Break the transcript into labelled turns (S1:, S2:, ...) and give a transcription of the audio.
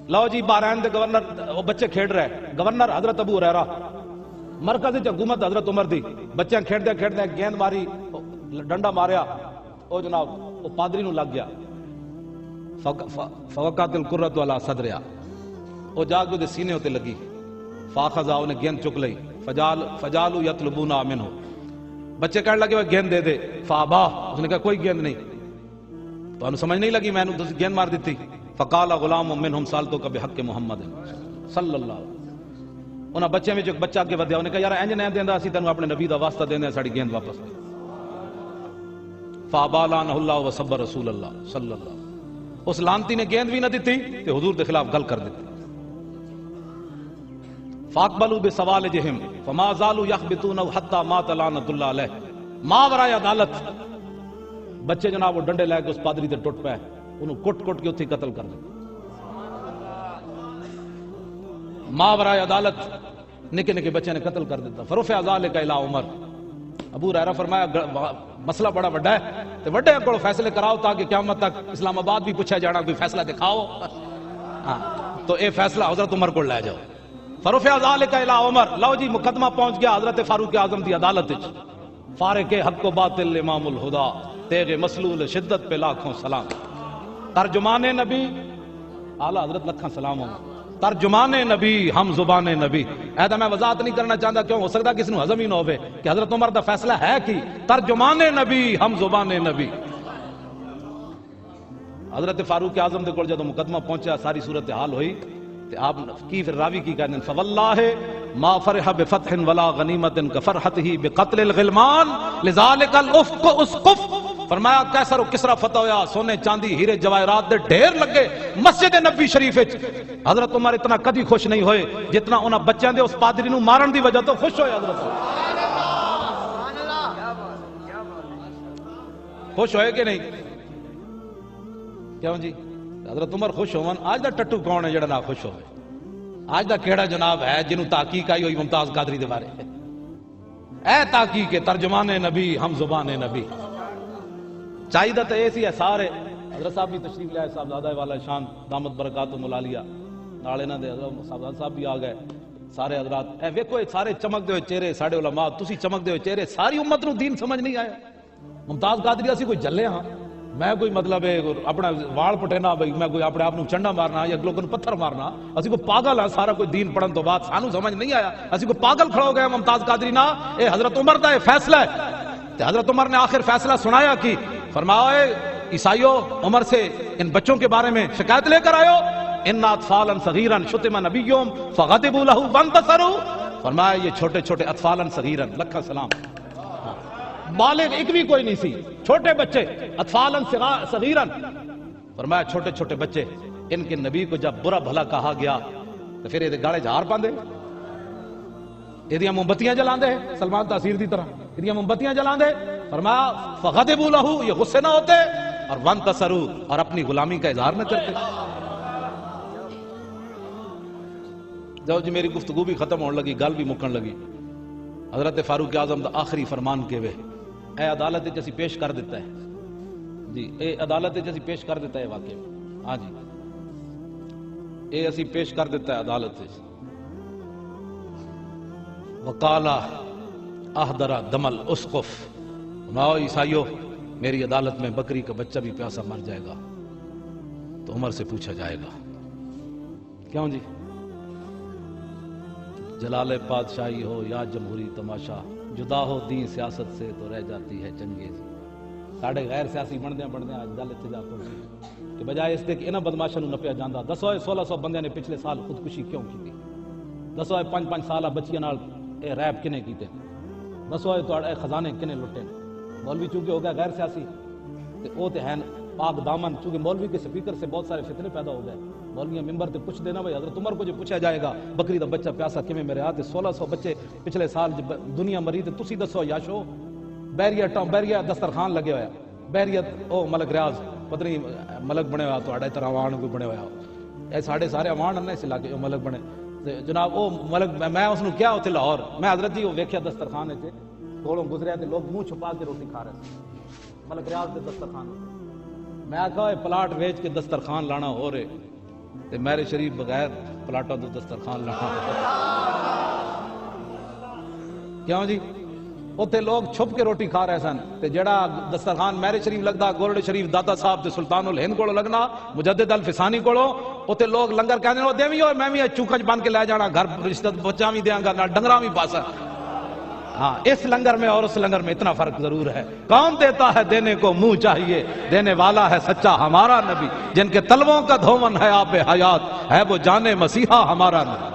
S1: لو جی بحرین دے governor وہ بچے کھیڈ رہے، گورنر حضرت ابو ہریرہ، مرکز حکومت حضرت عمر دی، بچے کھیڈتے کھیڈتے گیند ماری، ڈنڈا ماریا، او جناب وہ پادری نو لگ گیا، فوقات القرۃ علی صدریا، وہ جا کے دے سینے ہوتے لگی، فاخذا انہیں گیند چک لئی، فجالو یطلبون منہ، بچے کہنے لگے وہ گیند دے دے، فابا، اس نے کہا کوئی گیند نہیں، تو انہوں سمجھ نہیں لگی میں نے گیند مار دیتی، فقال غلام منہم سالتک بحق محمد صلی اللہ علیہ وسلم، انہاں بچے میں جو بچہ اگے ودیا، انہیں کہا یار انج نہیں دیندا، اسی تینوں اپنے نبی دا واسطہ دیندے ساڑی گیند واپس دے، فابا لعنہ اللہ وصبر رسول اللہ صلی اللہ علیہ وسلم، اس لعنتی نے گیند بھی نہ دیتی تے حضور دے خلاف گل کر دیتی، فاقبلوا بسوالجہم فما زالوا یخبطون حتی مات لعنۃ اللہ علیہ، ماورائے عدالت بچے جناب وہ ڈنڈے لے کے اس پادری تے ٹوٹ پے، انہوں کٹ کٹ کے اتھی قتل کر دیا، ماورائے عدالت نکے نکے بچے نے قتل کر دیتا، فرفع ذلک الی عمر، ابو ہریرہ فرمایا مسئلہ بڑا بڑا ہے تے وڈے کو فیصلے کراؤ تاکہ قیامت تک اسلام آباد بھی پوچھا جانا کوئی فیصلہ دکھاؤ، تو اے فیصلہ حضرت عمر کو لے جاؤ، فرفع ذلک الی عمر، لو جی مقدمہ پہنچ گیا حضرت فاروق اعظم دی عدالت وچ، فارق حق و باطل امام الہدا، تیغ مسلول شدت پہ لاکھوں سلام، ترجمان نبی اعلیٰ حضرت لکھاں سلام ہوں، ترجمان نبی ہم زبان نبی، ایدہ میں وضاحت نہیں کرنا چاہتا، کیوں ہو سکتا کسی نے ہضم ہی نہ ہوئے کہ حضرت عمر دا فیصلہ ہے کی ترجمان نبی ہم زبان نبی، حضرت فاروق اعظم دے کول جدو مقدمہ پہنچا ساری صورتحال ہوئی تے آپ کی پھر راوی کی کہتے ہیں فواللہ ما فرح بفتح ولا غنیمت کفرحتہ بقتل الغلمان لذالک الافق اسقف، فرمایا کیسر و کسرا فتح ہویا، سونے چاندی ہیرے جواہرات دے ڈھیر لگے مسجد نبی شریف وچ، حضرت عمر اتنا کدی خوش نہیں ہوئے جتنا انہاں بچیاں دے اس پادری نو مارن دی وجہ تو خوش ہوئے، حضرت خوش ہوئے کہ نہیں؟ کیوں جی حضرت عمر خوش ہون، آج دا ٹٹو کون ہے جڑا نہ خوش ہوئے؟ آج دا کیڑا جناب ہے جنہوں تحقیق آئی ہوئی ممتاز قادری دے بارے، اے تحقیق ترجمان نبی ہم زبان نبی، چاہیے تو ایسی ہے سارے حضرت صاحب بھی تشریف لائے، صاحبزادہ والا شان دامت برکاتہم العالیہ، نالے نہ دے حضرت صاحبزادہ صاحب بھی آ گئے، سارے حضرات اے ویکھو سارے چمک دے ہوئے چہرے، ساڑے علماء تسی چمک دے ہوئے چہرے، ساری امت نو دین سمجھ نہیں آیا، ممتاز قادری اسی کوئی جلے ہاں، میں کوئی مطلب ہے اپنا وال پٹینا بھائی میں کوئی اپنے آپ نو چنڈا مارنا یا لوگوں کو پتھر مارنا، اسی کو پاگل ہاں، سارا کوئی دین پڑھن تو بعد سانو سمجھ نہیں آیا، اسی کو پاگل کھڑا ہو گیا ممتاز قادری نا، اے حضرت عمر دا اے فیصلہ ہے، تے حضرت عمر نے آخر فیصلہ سنایا کی، فرمایا عیسائیوں عمر سے ان بچوں کے بارے میں شکایت لے کر آئے، ان اطفالا صغیرا شتم نبیہم فغضبوا لہ وانتصروا، فرمایا یہ چھوٹے چھوٹے اطفالا صغیرا، لکھا سلام، بالغ ایک بھی کوئی نہیں سی، چھوٹے بچے اطفالا صغیرا، فرمایا چھوٹے چھوٹے بچے، ان کے نبی کو جب برا بھلا کہا گیا تو پھر یہ گاڑے جھار پاندے، یہ موم بتیاں جلاندے، سلمان تاثیر دی طرح یہ موم بتیاں جلاندے، فرمایا فغضبوا لہ، یہ غصے نہ ہوتے، اور وانتصروا، اور اپنی غلامی کا اظہار نہ کرتے۔ جب جی میری گفتگو بھی ختم ہونے لگی، گل بھی مکن لگی، حضرت فاروق اعظم دا آخری فرمان کے وے اے عدالت اسی پیش کر دیتا ہے جی، اے عدالت اسی پیش کر دیتا ہے واقعی، ہاں جی اے اسی پیش کر دیتا ہے عدالت سے، وقالا احضر دم الاسقف، فرمایا عیسائیو میری عدالت میں بکری کا بچہ بھی پیاسا مر جائے گا تو عمر سے پوچھا جائے گا، کیوں جی جلال بادشاہی ہو یا جمہوری تماشا، جدا ہو دین سیاست سے تو رہ جاتی ہے چنگیزی، ساڑھے غیر سیاسی بندے آج گل اتنے جا پہنچی کہ بجائے اس دے کہ انہاں بدماشاں نو نپیا جاندا، دسو 1600 بندے نے پچھلے سال خودکشی کیوں کی تھی، دسو 5-5 سالہ بچیاں نال اے ریپ کنے کیتے، دسو تواڈے خزانے کنے لٹے، مولوی چونکہ ہو گیا غیر سیاسی تے او تے ہیں پاک دامن، چونکہ مولوی کے سپیکر سے بہت سارے فتنے پیدا ہو گئے، مولویاں ممبر تے پوچھ دینا بھائی حضرت عمر کو جو پوچھا جائے گا بکری دا بچہ پیاسا کیویں میرے ہاتھ 1600 بچے پچھلے سال دنیا مری تے تسی دسو یاشو، بیریا دسترخوان لگے ہویا، بیریا او ملک ریاض پتہ نہیں ملک بنے ہوا تواڈے طرح عوان کوئی بنے ہویا، اے ساڈے سارے عوان نے اس علاقے او ملک بنے تے جناب او ملک میں اس نو کیا اوتھے لاہور میں حضرت جی او ویکھیا دسترخوان وچ کولوں گزریا تے لوگ منہ چھپا کے روٹی کھا رہے ملک ریاض دے دسترخوان، میں کہا پلاٹ ویچ کے دسترخوان لانا ہو رہے، تے میرے شریف بغیر پلاٹوں تو دسترخوان لانا کیوں جی اتنے لوگ چھپ کے روٹی کھا رہے سن تے جڑا دسترخوان میرے شریف لگدا گولڈ شریف دادا صاحب تے سلطان الہند کو لگنا مجدد الفسانی کو اتنے لوگ لنگر کہنے وہ دے بھی ہوئے میں بھی چوکچ بن کے لے جانا گھر رشتہ بچہ بھی دیاں گا نہ ڈنگراں بھی پاسا ہاں اس لنگر میں اور اس لنگر میں اتنا فرق ضرور ہے کون دیتا ہے دینے کو منہ چاہیے دینے والا ہے سچا ہمارا نبی جن کے تلووں کا دھومن ہے آب حیات ہے وہ جانے مسیحا ہمارا نبی